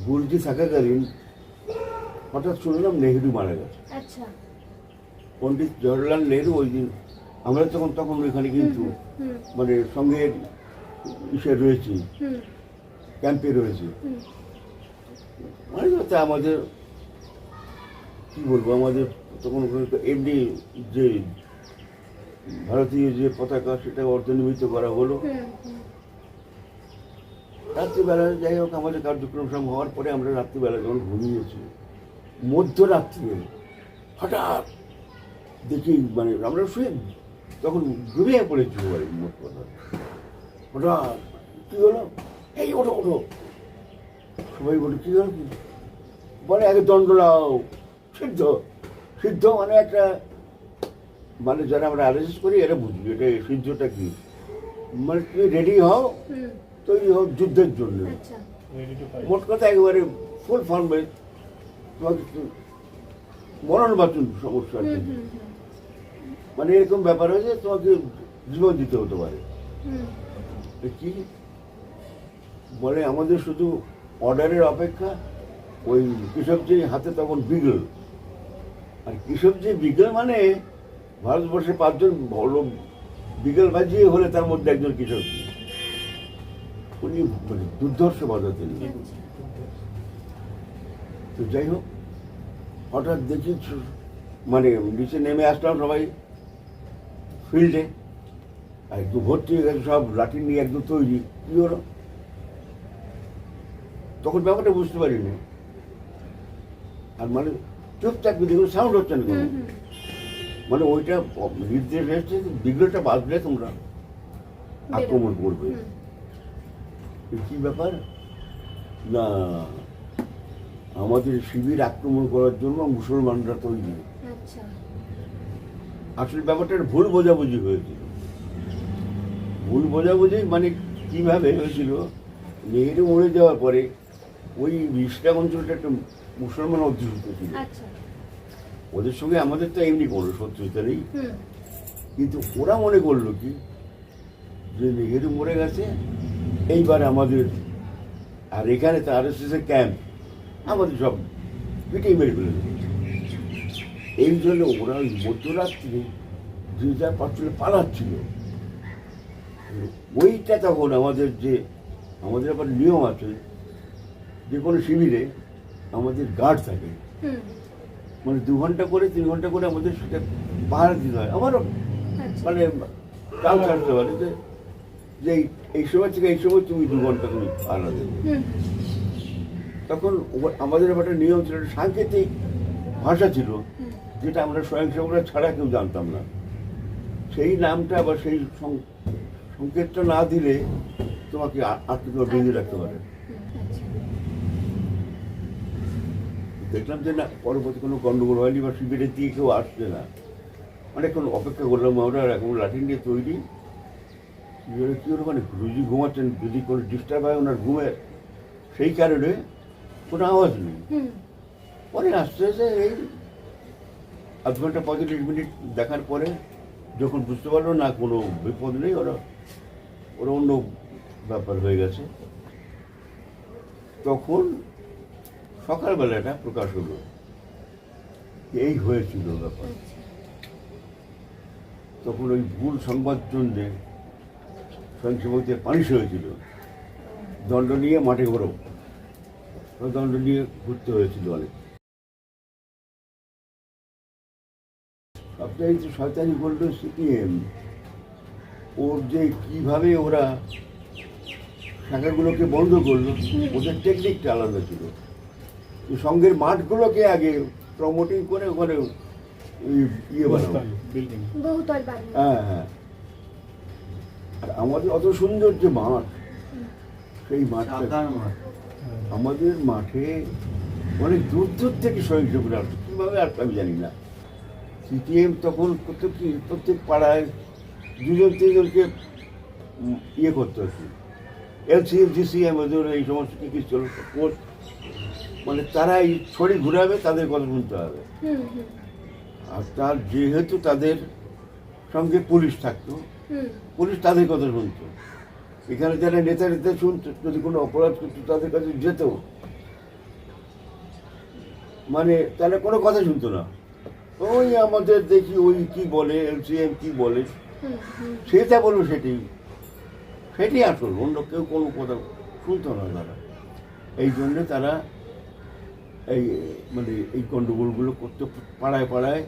গুলজি থাকাকালীন হঠাৎ শুনলাম নেহেরু মারা গেছে। আচ্ছা। পণ্ডিত জওহরলাল নেহেরু ওই দিন, আমরা তখন ওইখানে কিন্তু মানে সঙ্গে ইসে রয়েছি, ক্যাম্পে রয়েছি। মানে তা আমাদের কি বলবো, আমাদের তখন এমনি যে ভারতীয় যে পতাকা সেটা অর্ধনিমিত করা হলো। রাত্রিবেলা যাই হোক আমাদের কার্যক্রম সব হওয়ার পরে আমরা রাত্রিবেলা যখন ঘুমিয়েছি, মধ্যরাত্রে হঠাৎ দেখি মানে আমরা শুয়ে তখন ঘুমিয়ে পড়েছি সবাই, মোট কথা। হঠাৎ কী হলো, এই ওঠো ওঠো, সবাই বলে কী হলো, বলে আগে দণ্ডলাও, সিদ্ধ সিদ্ধ মানে একটা, মানে যারা আমরা আরএসএস করি এরা বুঝি এটা সিদ্ধটা কি, মানে তুমি রেডি হও, তৈরি হও যুদ্ধের জন্য। মোট কথা একেবারে ফুল ফর্মে তোমাকে মরণ বাঁচুন সমস্যা, মানে এরকম ব্যাপার হয়েছে, তোমাকে জীবন দিতে হতে পারে। কি বলে আমাদের শুধু অর্ডারের অপেক্ষা, ওই কৃষকজি হাতে তখন বিগল, আর কৃষকজি বিগল মানে ভারতবর্ষে 5 জন বড় বিগল বাজিয়ে হলে তার মধ্যে একজন কৃষকজি, উনি মানে দুর্ধর্ষ বাজাতেন। তো যাই হোক, হঠাৎ দেখি মানে নিচে নেমে আসলাম সবাই ফিল্ডে, একদম ভর্তি হয়ে গেছে সব লাঠি নিয়ে একদম তৈরি। কি হলো তখন ব্যাপারটা বুঝতে পারিনি, আর মানে চুপচাপ দেখুন সাউন্ড হচ্ছে না কোনো, মানে ওইটা নির্দেশ এসছে বিগলটা বাজলে তোমরা আক্রমণ করবে। কি ব্যাপার না, আমাদের শিবির আক্রমণ করার জন্য মুসলমানরা তৈরি। আসলে ব্যাপারটা ভুল বোঝাবুঝি হয়েছিল। ভুল বোঝাবুঝি মানে কিভাবে হয়েছিল, নেহেরু মরে যাওয়ার পরে ওই ইস্টাক অঞ্চলটা একটা মুসলমান অধ্যুষিত ছিল। ওদের সঙ্গে আমাদের তো এমনি কোনো শত্রুতা নেই, কিন্তু ওরা মনে করলো কি যে নেহেরু মরে গেছে, এইবার আমাদের, আর এখানে তো আরএসএস এর ক্যাম্প, আমাদের সব পিটিয়ে মেরে ফেলে। এই জন্য ওরা ওই মধ্যরাত্রি যে যা পাচ্ছিল পালাচ্ছিল। ওইটা তখন আমাদের যে, আমাদের আবার নিয়ম আছে, যে কোনো শিবিরে আমাদের গার্ড থাকে, মানে 2 ঘন্টা করে 3 ঘন্টা করে আমাদের সেটা পাহারা দিতে হয়। আমারও মানে কাল ছাড়তে পারে যে এই সময় থেকে এই সময় তুমি 2 ঘন্টা তুমি পাহারা দেবে। তখন আমাদের একটা নিয়ম ছিল, সাংকেতিক ভাষা ছিল, যেটা আমরা স্বয়ংসেবকরা ছাড়া কেউ জানতাম না। সেই নামটা বা সেই সংকেতটা না দিলে তোমাকে আটকে বেঁধে রাখতে পারে। দেখলাম যে না, পরবর্তী কোনো গন্ডগোল হয়নি বা শিবিরের দিয়ে কেউ আসছে না, অনেকক্ষণ অপেক্ষা করলাম আমরা, এখন লাঠি নিয়ে তৈরি। শিবিরে কী হলো, মানে রুজি ঘুমাচ্ছেন, যদি কোনো ডিস্টার্ব হয় ওনার ঘুমের, সেই কারণে কোনো আওয়াজ নেই। পরে আস্তে আস্তে এই 1/2 ঘন্টা 45 মিনিট দেখার পরে যখন বুঝতে পারলো না কোনো বিপদ নেই, ওরা অন্য ব্যাপার হয়ে গেছে, তখন সকালবেলাটা প্রকাশ হলো এই হয়েছিল ব্যাপার। তখন ওই ভুল সংবাদ জন্যে স্বয়ংসেবকদের পানিশ হয়েছিল, দণ্ড নিয়ে মাঠে ঘোরো, দণ্ড নিয়ে ঘুরতে হয়েছিল অনেক। সবচাইতে শয়তানি করল সিপিএম, ওর যে কীভাবে ওরা শাখাগুলোকে বন্ধ করলো, ওদের টেকনিকটা আলাদা ছিল। সঙ্গের মাঠগুলোকে আগে প্রমোটিং করে ওখানে ইয়ে বানাবো, হ্যাঁ হ্যাঁ। আর আমাদের অত সুন্দর যে মাঠ, সেই মাঠটা, আমাদের মাঠে অনেক দূর দূর থেকে স্বয়ংসেবকরা আসতো, কীভাবে আর আমি জানি না। সিপিএম তখন করতো কি, প্রত্যেক পাড়ায় 2-3 জনকে ইয়ে করতে হচ্ছে, এলসিএম জিসিএম ওদের এই সমস্ত কী চল পোস্ট, মানে তারা এই ছড়ি ঘুরাবে, তাদের কথা শুনতে হবে। আর তার যেহেতু তাদের সঙ্গে পুলিশ থাকতো, পুলিশ তাদের কথা শুনতো। এখানে যারা নেতা শুনতো, যদি কোনো অপরাধ করতো তাদের কাছে যেত, মানে তারা কোনো কথা শুনতো না। ওই আমাদের দেখি ওই কি বলে এলসিএম কি বলে, সেটা বলবো সেটাই আসল, অন্য কেউ কোনো কথা শুনতো না তারা। এই জন্যে তারা এই মানে এই গণ্ডগোলগুলো করতে, পাড়ায় পাড়ায়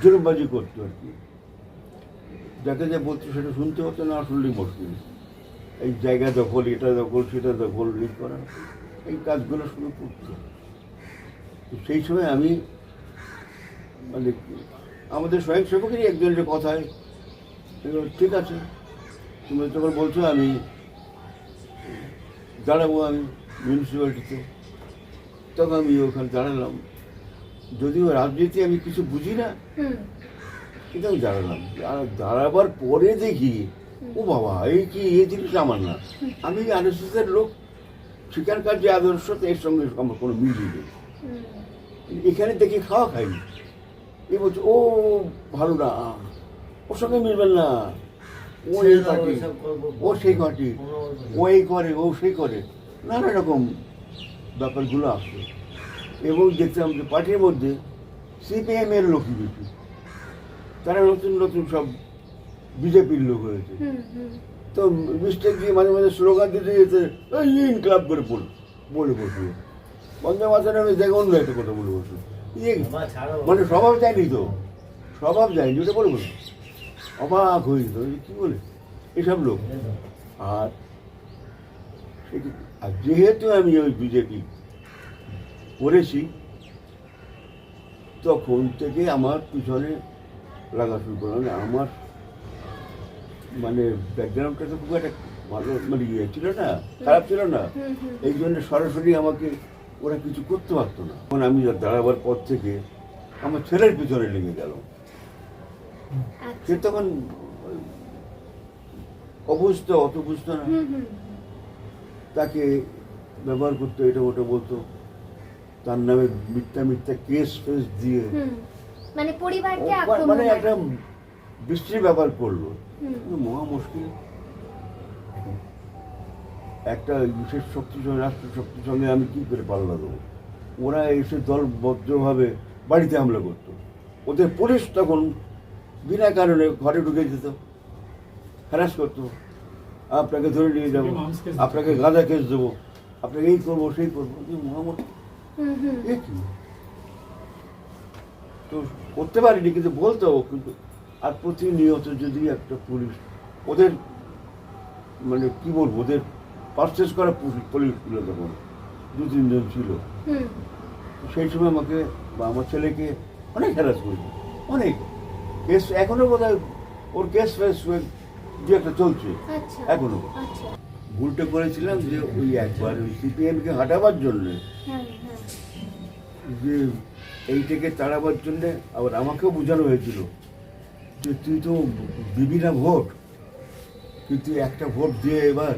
জোরবাজি করতো আর কি। যাকে যা বলতো সেটা শুনতে হতো না, আসলেই মুশকিল। এই জায়গা দখল, এটা দখল, সেটা দখল, এই করা, এই কাজগুলো শুরু করতো। তো সেই সময় আমি মানে আমাদের স্বয়ংসেবকেরই একজনের কথায়, ঠিক আছে তুমি যখন বলছো আমি দাঁড়াবো আমি মিউনিসিপ্যালিটিতে, তখন আমি ওখানে দাঁড়ালাম। যদিও রাজনীতি আমি কিছু বুঝি না, কিন্তু আমি দাঁড়ালাম। আর দাঁড়াবার পরে দেখি ও বাবা এই কি এই জিনিস আমার না, আমি আরএসএসের লোক, সেখানকার যে আদর্শ এর সঙ্গে আমার কোনো মিলই নেই। এখানে দেখি খাওয়া খাইনি, এই বলছে ও ভালো না, ওর সঙ্গে মিলবেন না, ও এই পার্টি, ও সেই পার্টি, ও এই করে, ও সেই করে, নানা রকম ব্যাপারগুলো আসতো। এবং দেখতাম যে পার্টির মধ্যে সিপিএমের লোকই বেশি, তারা নতুন নতুন সব বিজেপির লোক হয়েছে। তো মিস্টেক দিয়ে মাঝে মাঝে স্লোগান দিতে যেতে ইনক্লাব করে বলে বসবে, বন্দে মাতারাম আমি দেখুন না একটা কথা বলে বসবে, মানে স্বভাব যায়নি তো, স্বভাব যায়নি ওটা বলে বসবে, অবাক হয়ে যেত কী বলে এসব লোক। আর আর যেহেতু আমি ওই বিজেপি করেছি, তখন থেকে আমার পিছনে লাগা শুরু করলাম। আমার মানে ব্যাকগ্রাউন্ডটা তো খুব একটা ভালো মানে ইয়ে ছিল না, খারাপ ছিল না, এই জন্য সরাসরি আমাকে ওরা কিছু করতে পারতো না। তখন আমি দাঁড়াবার পর থেকে আমার ছেলের পিছনে লেগে গেল। সে তখন অবুঝতো, অত বুঝতো না, তাকে ব্যবহার করতো, এটা ওটা বলতো, তার নামে মিথ্যা মিথ্যা কেস ফেস দিয়ে মানে পরিবারকে মানে একটা বৃষ্টির ব্যাপার করলো। মহা মুশকিল। একটা বিশেষ শক্তির সঙ্গে, রাষ্ট্র শক্তির সঙ্গে আমি কী করে পাল্লা দেবো? ওরা এসে দলবদ্ধভাবে বাড়িতে হামলা করতো। ওদের পুলিশ তখন বিনা কারণে ঘরে ঢুকে যেত, হ্যারাস করতো, আপনাকে ধরে নিয়ে যাবো, আপনাকে গাঁজা কেস দেবো, আপনাকে এই করবো সেই করবো। মহামুশকিল। তো করতে পারিনি, কিন্তু বলতো। কিন্তু আর প্রতিনিয়ত যদি একটা পুলিশ, ওদের মানে কি বলবো, ওদের পারচেস করা পুলিশ ছিল তখন 2-3 জন ছিল। সেই সময় আমাকে বা আমার ছেলেকে অনেক হ্যারাস করেছে, অনেক কেস, এখনো বোধহয় ওর কেস ফেস দু একটা চলছে এখনো। ভুলটা করেছিলাম যে ওই একবার ওই সিপিএমকে হাঁটাবার জন্যে, যে এইটাকে তাড়াবার জন্যে আবার আমাকেও বোঝানো হয়েছিল যে তুই তো দিবি না ভোট, কিন্তু একটা ভোট দিয়ে এবার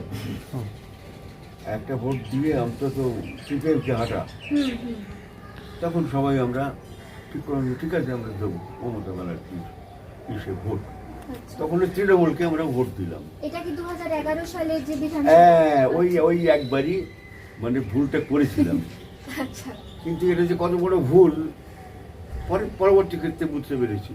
একটা ভোট দিয়ে অন্তত সিপিএমকে হাঁটা। তখন সবাই আমরা ঠিক করলাম, ঠিক আছে আমরা দেবো মমতা ব্যানার্জি সে ভোট। তখন তৃণমূলকে আমরা ভোট দিলাম। এটা কি 2011 সালে যে বিধানসভা? হ্যাঁ, ওই একবারই মানে ভুলটা করেছিলাম। কিন্তু এটা যে কত বড় ভুল পরবর্তী ক্ষেত্রে বুঝতে পেরেছি।